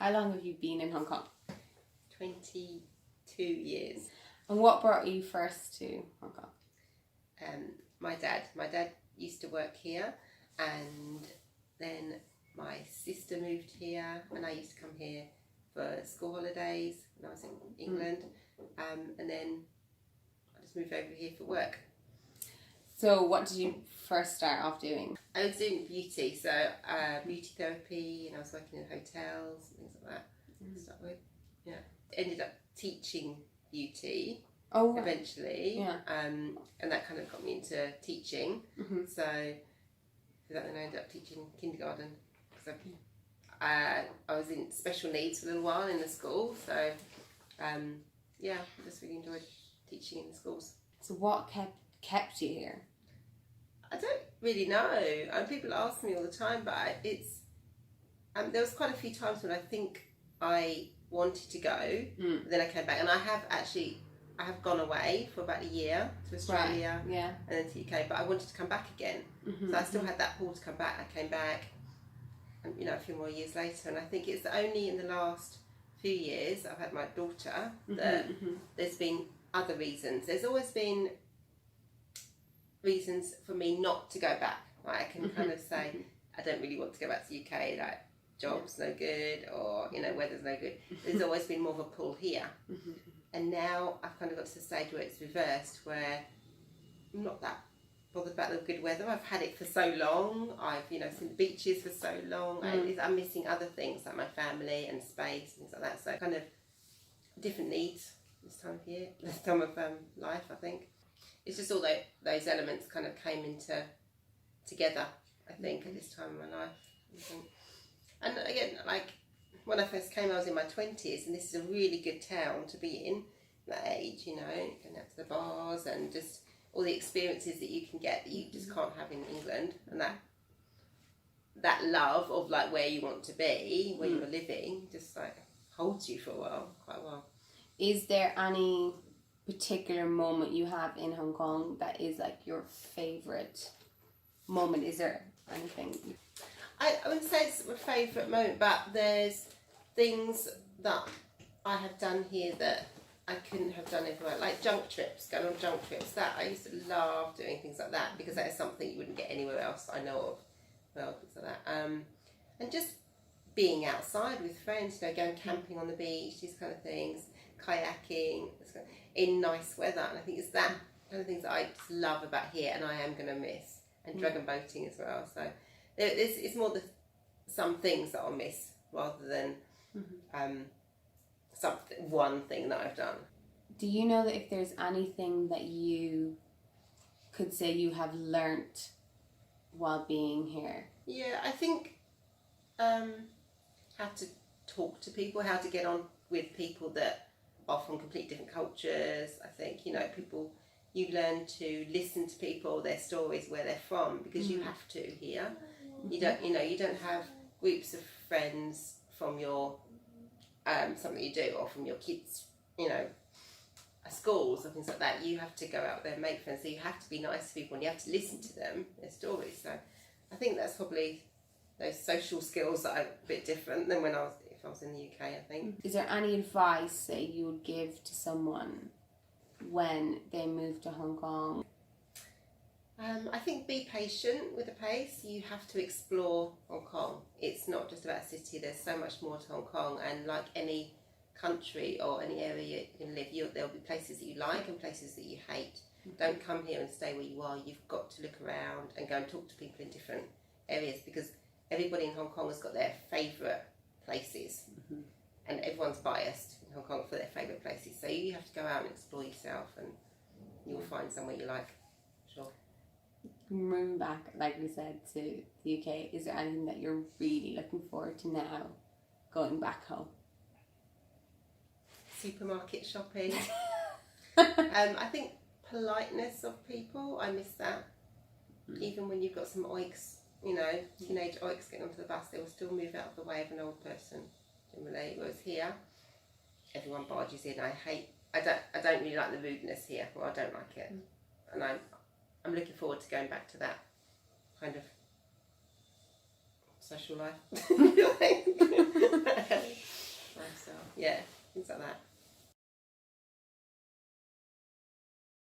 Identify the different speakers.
Speaker 1: How long have you been in Hong Kong?
Speaker 2: 22 years.
Speaker 1: And what brought you first to Hong Kong?
Speaker 2: My dad used to work here, and then my sister moved here, and I used to come here for school holidays when I was in England, and then I just moved over here for work.
Speaker 1: So what did you first start off doing?
Speaker 2: I was doing beauty, so beauty therapy, and I was working in hotels and things like that to start with. Yeah, ended up teaching beauty.
Speaker 1: Oh, right.
Speaker 2: Eventually,
Speaker 1: Yeah.
Speaker 2: And that kind of got me into teaching. So then I ended up teaching kindergarten because I was in special needs for a little while in the school. So yeah, I just really enjoyed teaching in the schools.
Speaker 1: So what kept you here?
Speaker 2: I don't really know. People ask me all the time, but there was quite a few times when I think I wanted to go, but then I came back, and I have gone away for about a year to Australia,
Speaker 1: right. Yeah,
Speaker 2: and then to the UK, but I wanted to come back again. So I still had that pull to come back. I came back, and a few more years later, and I think it's only in the last few years I've had my daughter that there's been other reasons. There's always been reasons for me not to go back. Like I can kind of say, I don't really want to go back to the UK, like job's no good, or weather's no good. There's always been more of a pull here. And now I've kind of got to the stage where it's reversed, where I'm not that bothered about the good weather. I've had it for so long. I've seen the beaches for so long. I'm missing other things like my family and space, things like that. So kind of different needs this time of year, this time of life. I think it's just all those elements kind of came together. I think at this time in my life. And again, like when I first came, I was in my 20s, and this is a really good town to be in, that age, going out to the bars and just all the experiences that you can get that you just can't have in England, and that love of like where you want to be, where you're living, just like holds you for quite a while.
Speaker 1: Is there any particular moment you have in Hong Kong that is like your favourite moment? Is there anything?
Speaker 2: I wouldn't say it's my favourite moment, but there's things that I have done here that I couldn't have done everywhere, like going on junk trips. That I used to love doing things like that, because that is something you wouldn't get anywhere else I know of. Well, things like that, and just being outside with friends, going camping on the beach, these kind of things, kayaking in nice weather, and I think it's that kind of things that I just love about here, and I am going to miss, and dragon boating as well. So it's more some things that I'll miss rather than one thing that I've done.
Speaker 1: Do you know that if there's anything that you could say you have learnt while being here?
Speaker 2: Yeah, I think how to talk to people, how to get on with people that are from completely different cultures. I think people, you learn to listen to people, their stories, where they're from, because you have to here. You don't have groups of friends from your something you do, or from your kids, schools or things like that. You have to go out there and make friends, so you have to be nice to people, and you have to listen to them, their stories. So I think that's probably those social skills that are a bit different than if I was in the UK, I think.
Speaker 1: Is there any advice that you would give to someone when they move to Hong Kong?
Speaker 2: I think be patient with the pace. You have to explore Hong Kong. It's not just about a city. There's so much more to Hong Kong, and like any country or any area you can live, there'll be places that you like and places that you hate. Don't come here and stay where you are. You've got to look around and go and talk to people in different areas, because everybody in Hong Kong has got their favourite places, and everyone's biased in Hong Kong for their favourite places. So you have to go out and explore yourself, and you'll find somewhere you like. Sure.
Speaker 1: Moving back, like we said, to the UK, is there anything that you're really looking forward to now, going back home?
Speaker 2: Supermarket shopping. I think politeness of people, I miss that. Even when you've got some oiks, teenage oiks getting onto the bus, they will still move out of the way of an old person, generally. Whereas here, everyone barges in. I don't really like the rudeness here. Well, I don't like it. And I'm looking forward to going back to that kind of social life.